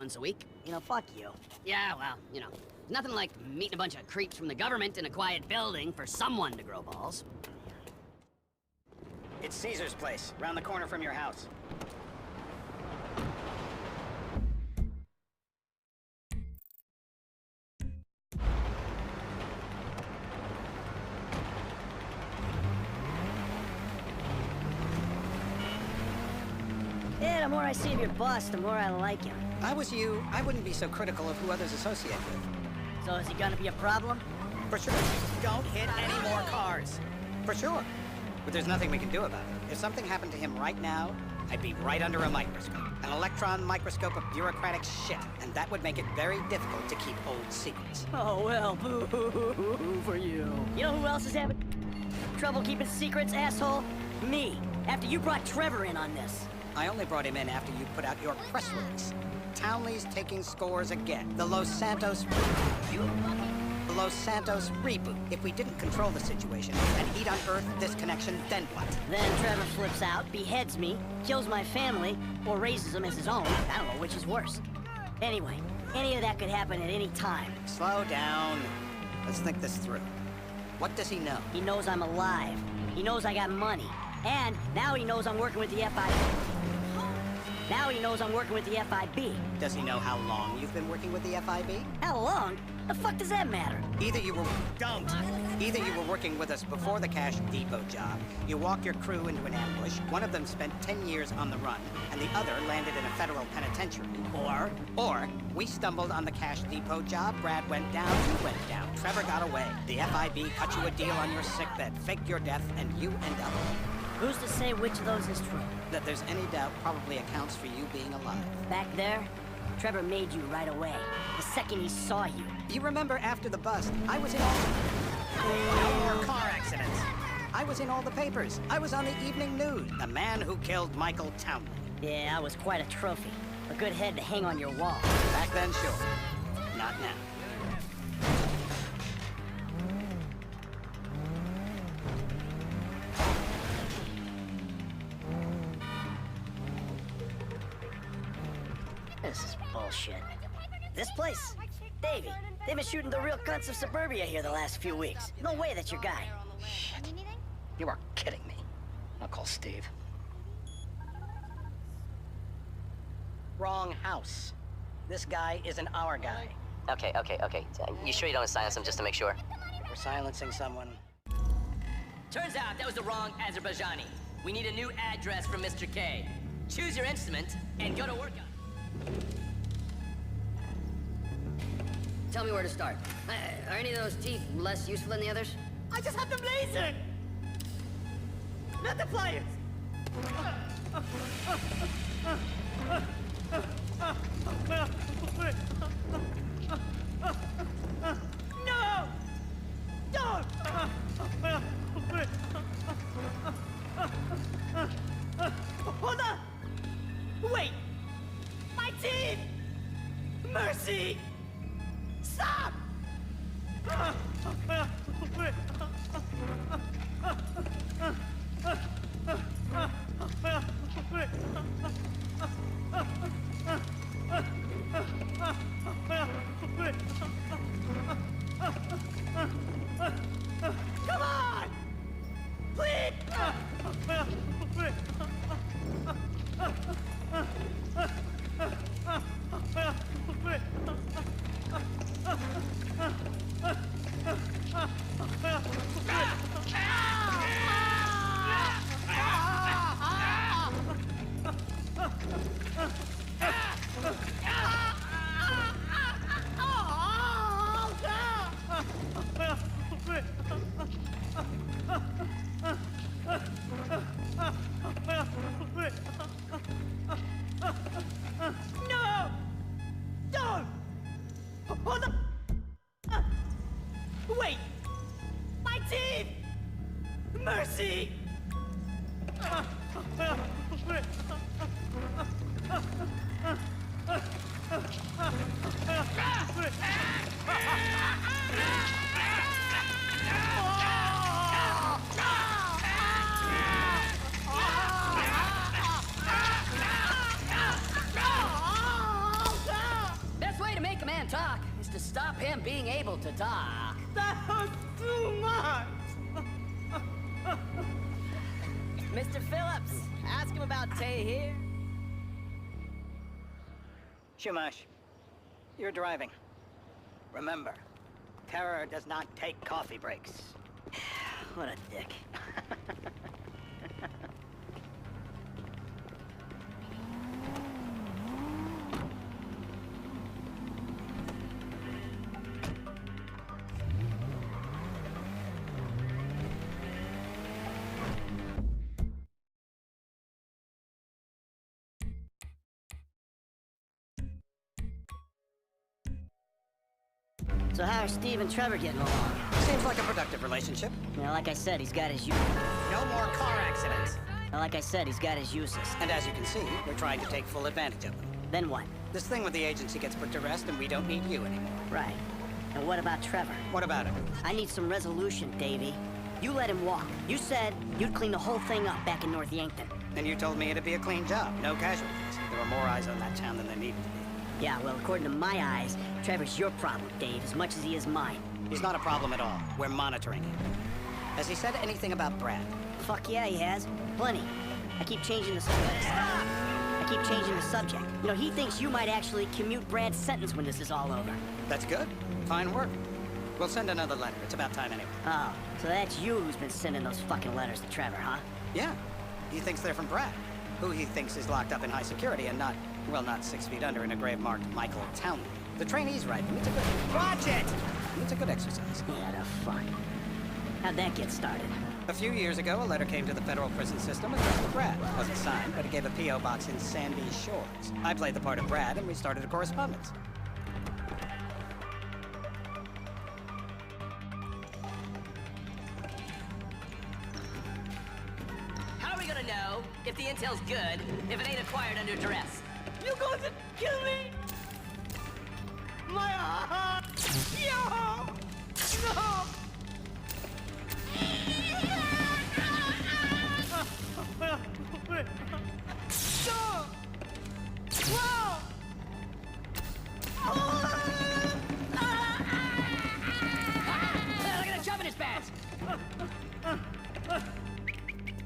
once a week. Fuck you. Yeah, well, nothing like meeting a bunch of creeps from the government in a quiet building for someone to grow balls. It's Caesar's place, round the corner from your house. Yeah, the more I see of your boss, the more I like him. If I was you, I wouldn't be so critical of who others associate with. So is he gonna be a problem? For sure. Don't hit any more cars. For sure. But there's nothing we can do about it. If something happened to him right now, I'd be right under a microscope. An electron microscope of bureaucratic shit. And that would make it very difficult to keep old secrets. Oh, well, boo for you. You know who else is having trouble keeping secrets, asshole? Me. After you brought Trevor in on this. I only brought him in after you put out your press release. Townley's taking scores again. The Los Santos reboot. If we didn't control the situation and he'd unearthed this connection, then what? Then Trevor flips out, beheads me, kills my family, or raises them as his own. I don't know which is worse. Anyway, any of that could happen at any time. Slow down. Let's think this through. What does he know? He knows I'm alive. He knows I got money. And now he knows I'm working with the FIB. Now he knows I'm working with the FIB. Does he know how long you've been working with the FIB? How long? The fuck does that matter? Either you were working with us before the Cash Depot job, you walked your crew into an ambush, one of them spent 10 years on the run, and the other landed in a federal penitentiary. Or we stumbled on the Cash Depot job, Brad went down, you went down, Trevor got away. The FIB cut you a deal on your sickbed, faked your death, and you end up. Who's to say which of those is true? That there's any doubt probably accounts for you being alive. Back there, Trevor made you right away. The second he saw you. You remember after the bust, I was in all more car accidents. I was in all the papers. I was on the evening news. The man who killed Michael Townley. Yeah, I was quite a trophy. A good head to hang on your wall. Back then, sure. Not now. This is bullshit. This place? Davey, they've been shooting the real cunts of suburbia here the last few weeks. No way that's your guy. Shit. You are kidding me. I'll call Steve. Wrong house. This guy isn't our guy. Okay. You sure you don't silence him just to make sure? We're silencing someone. Turns out that was the wrong Azerbaijani. We need a new address from Mr. K. Choose your instrument and go to work on it. Tell me where to start. Are any of those teeth less useful than the others? I just have the blazer! Not the pliers! No! Don't! Hold on! Wait! My teeth! Mercy! Stop! Come on! Please! No! Don't! Hold on! Wait! My teeth! Mercy! able to talk. That was too much! Mr. Phillips, ask him about Tay here. Shumash, you're driving. Remember, terror does not take coffee breaks. What a dick. So how are Steve and Trevor getting along? Seems like a productive relationship. You know, like I said, he's got his No more car accidents. Like I said, he's got his uses. And as you can see, we're trying to take full advantage of them. Then what? This thing with the agency gets put to rest and we don't need you anymore. Right. And what about Trevor? What about it? I need some resolution, Davey. You let him walk. You said you'd clean the whole thing up back in North Yankton. And you told me it'd be a clean job, no casualties. There were more eyes on that town than there needed to be. Yeah, well, according to my eyes, Trevor's your problem, Dave, as much as he is mine. He's not a problem at all. We're monitoring him. Has he said anything about Brad? Fuck yeah, he has. Plenty. I keep changing the subject. You know, he thinks you might actually commute Brad's sentence when this is all over. That's good. Fine work. We'll send another letter. It's about time anyway. Oh, so that's you who's been sending those fucking letters to Trevor, huh? Yeah. He thinks they're from Brad, who he thinks is locked up in high security and not 6 feet under in a grave marked Michael Townley. The trainee's right. It's a good... Watch it! It's a good exercise. Yeah, the fuck. How'd that get started? A few years ago, a letter came to the federal prison system addressed to Brad. It wasn't signed, but it gave a P.O. box in Sandy Shores. I played the part of Brad, and we started a correspondence. How are we gonna know if the intel's good if it ain't acquired under duress? You going to kill me? My heart! Yo! No! No! Wow! Look at the chub in his pants!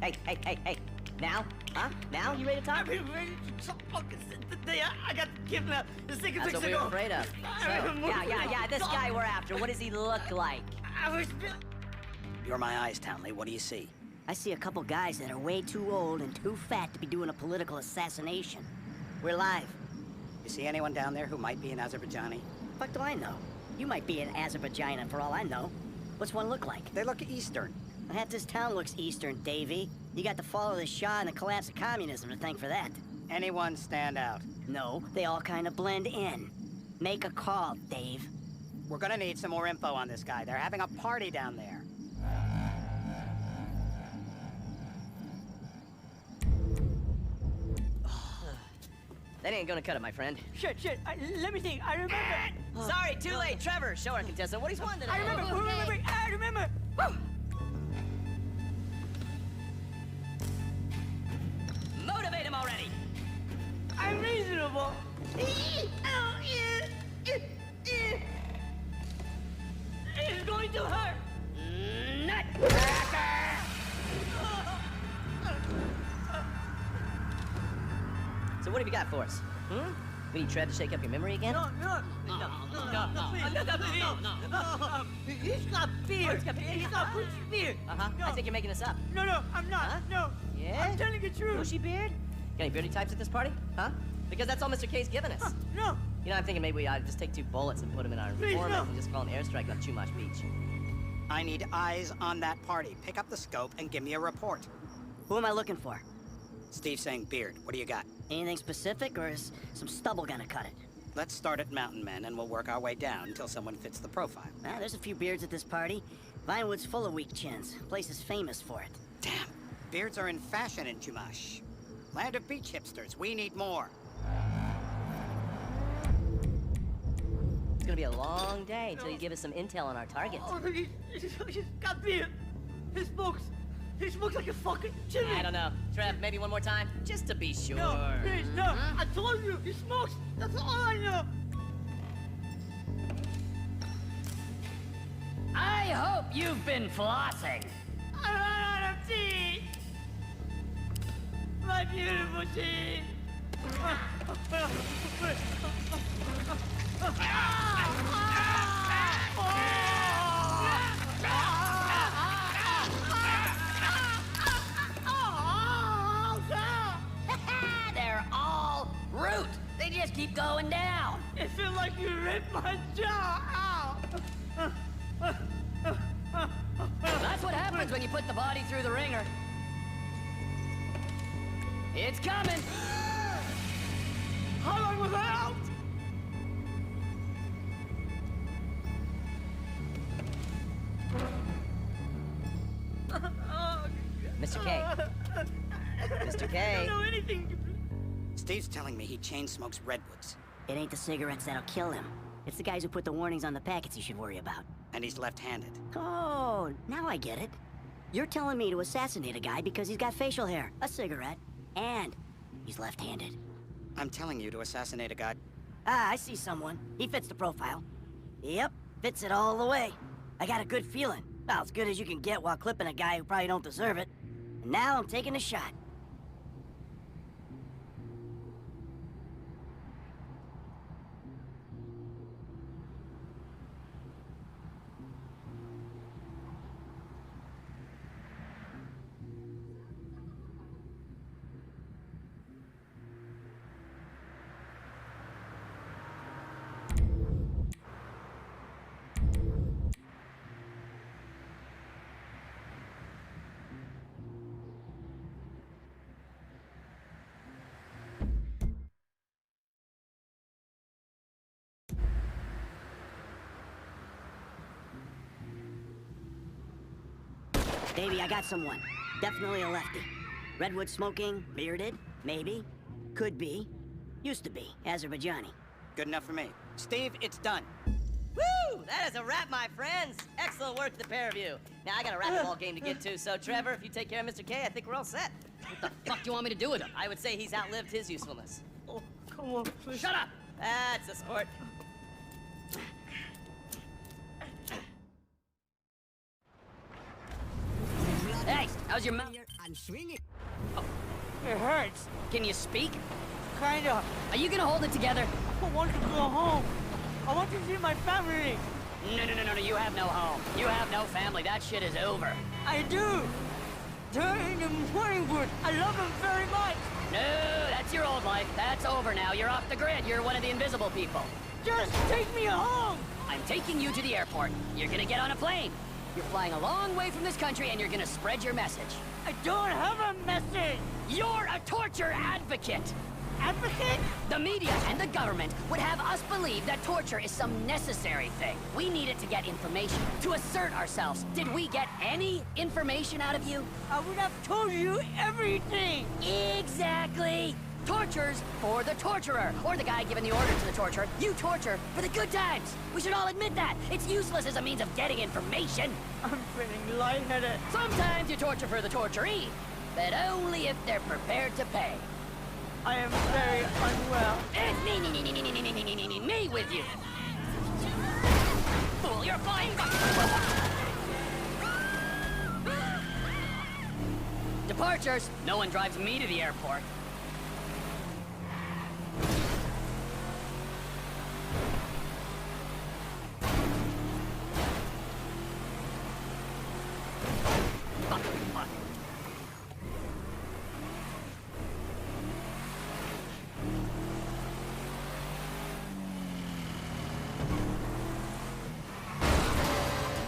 Hey. Now? Huh? Now? You ready to talk? I've been ready to talk since the day I got kidnapped 6 weeks That's what we ago. were afraid of. So, yeah, this guy we're after, what does he look like? I was... You're my eyes, Townley. What do you see? I see a couple guys that are way too old and too fat to be doing a political assassination. We're live. You see anyone down there who might be an Azerbaijani? Fuck do I know? You might be an Azerbaijan for all I know. What's one look like? They look Eastern. Half this town looks Eastern, Davey. You got the fall of the Shah and the collapse of communism to thank for that. Anyone stand out? No, they all kind of blend in. Make a call, Dave. We're gonna need some more info on this guy. They're having a party down there. That ain't gonna cut it, my friend. Shit. Let me think. I remember. Sorry, too late. Trevor, show our contestant what he's won today. I remember. Woo! Motivate him already. I'm reasonable. It's going to hurt. So what have you got for us? Hmm? We need Trev to shake up your memory again? No. He's got beer. He's got bushy beard. Uh-huh. No. I think you're making this up. No, I'm not. Huh? No. Yeah? I'm telling the truth. Bushy beard? Got any beardy types at this party? Huh? Because that's all Mr. K's given us. No. You know, I'm thinking maybe we ought to just take 2 bullets and put them in our Please, informant no. and just call an airstrike on Chumash Beach. I need eyes on that party. Pick up the scope and give me a report. Who am I looking for? Steve's saying beard. What do you got? Anything specific, or is some stubble gonna cut it? Let's start at Mountain Men, and we'll work our way down until someone fits the profile. Well, there's a few beards at this party. Vinewood's full of weak chins. Place is famous for it. Damn. Beards are in fashion in Chumash. Land of beach hipsters. We need more. It's gonna be a long day until you give us some intel on our target. Oh, he's got beard. He smokes like a fucking chimney. I don't know. Trev, maybe one more time? Just to be sure. No, please, no. I told you, he smokes. That's all I know. hope you've been flossing. I ran out of teeth! My beautiful teeth! They're all root. They just keep going down. It feels like you ripped my jaw out! That's what happens when you put the body through the ringer. It's coming. How long was I out? Mr. K. Mr. I K. don't know anything. Steve's telling me he chain smokes redwoods, It ain't the cigarettes that'll kill him. It's the guys who put the warnings on the packets you should worry about. and he's left-handed. Oh, now I get it. You're telling me to assassinate a guy because he's got facial hair, a cigarette, and he's left-handed. I'm telling you to assassinate a guy. Ah, I see someone. He fits the profile. Yep, fits it all the way. I got a good feeling. Well, as good as you can get while clipping a guy who probably don't deserve it. And now I'm taking a shot. Baby, I got someone. Definitely a lefty. Redwood smoking, bearded, maybe. Could be. Used to be, Azerbaijani. Good enough for me. Steve, it's done. Woo! That is a wrap, my friends. Excellent work, the pair of you. Now, I got a racquetball game to get to, so Trevor, if you take care of Mr. K, I think we're all set. What the fuck do you want me to do with him? I would say he's outlived his usefulness. Oh, come on, please. Shut up! That's a sport. Hey, how's your mouth? I'm swinging. It hurts. Can you speak? Kinda. Are you gonna hold it together? I want to go home. I want to see my family. No, you have no home. You have no family. That shit is over. I do. They're in the morning wood. I love them very much. No, that's your old life. That's over now. You're off the grid. You're one of the invisible people. Just take me home. I'm taking you to the airport. You're gonna get on a plane. You're flying a long way from this country and you're gonna spread your message. I don't have a message. You're a torture advocate! Advocate? The media and the government would have us believe that torture is some necessary thing. We need it to get information, to assert ourselves. Did we get any information out of you? I would have told you everything. Exactly! Torture's for the torturer, or the guy giving the order to the torturer. You torture for the good times. We should all admit that. It's useless as a means of getting information. I'm feeling lightheaded. Sometimes you torture for the torturee, but only if they're prepared to pay. I am very unwell. It's me with you. Fool, you're flying. Departures. No one drives me to the airport. Fuck.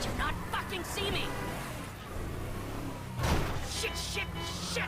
Did you not fucking see me? Shit!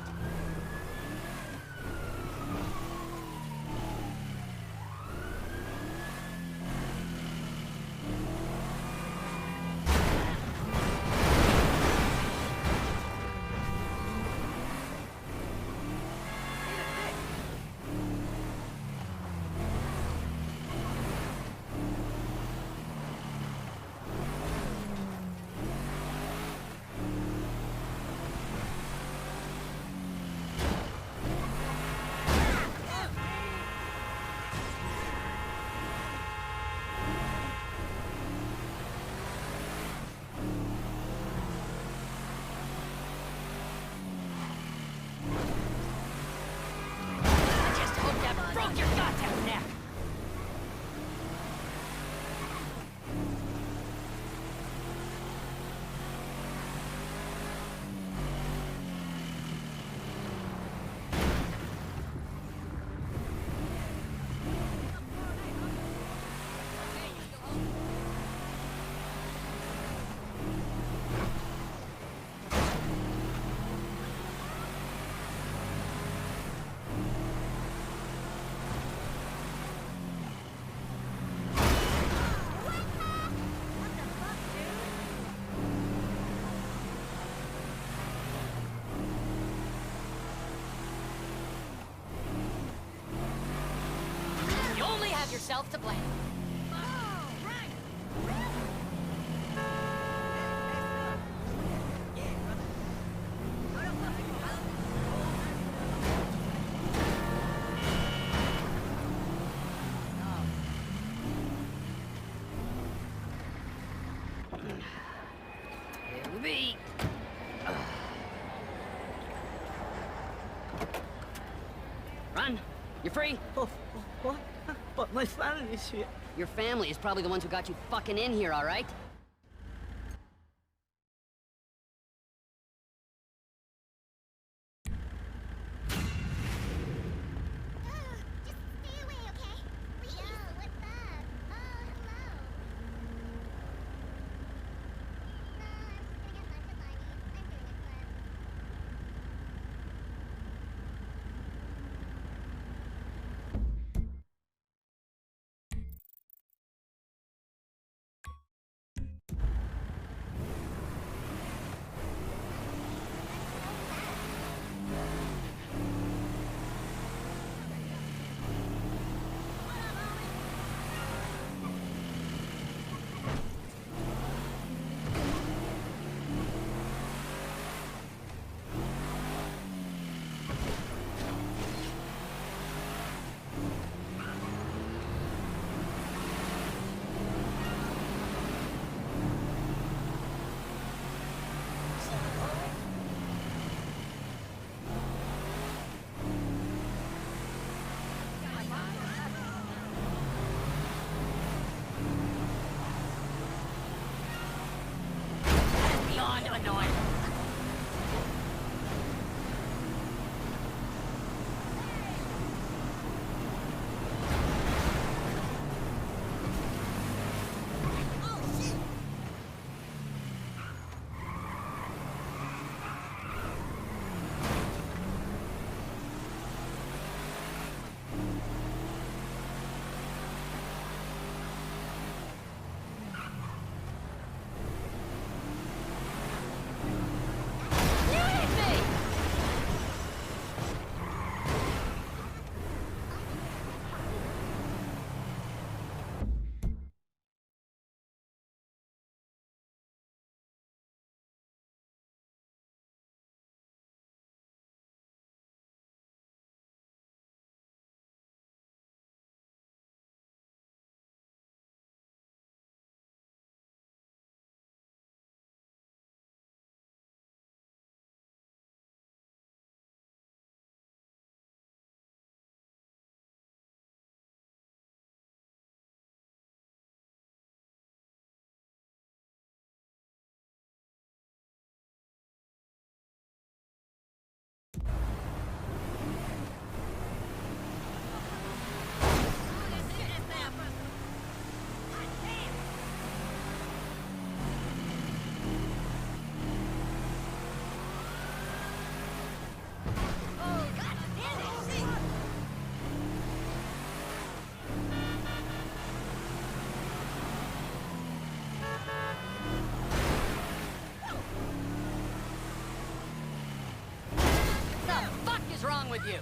yourself to blame. It'll be. Run! You're free! Oh, what? But my family's here. Your family is probably the ones who got you fucking in here, alright? Beyond annoying. What's wrong with you?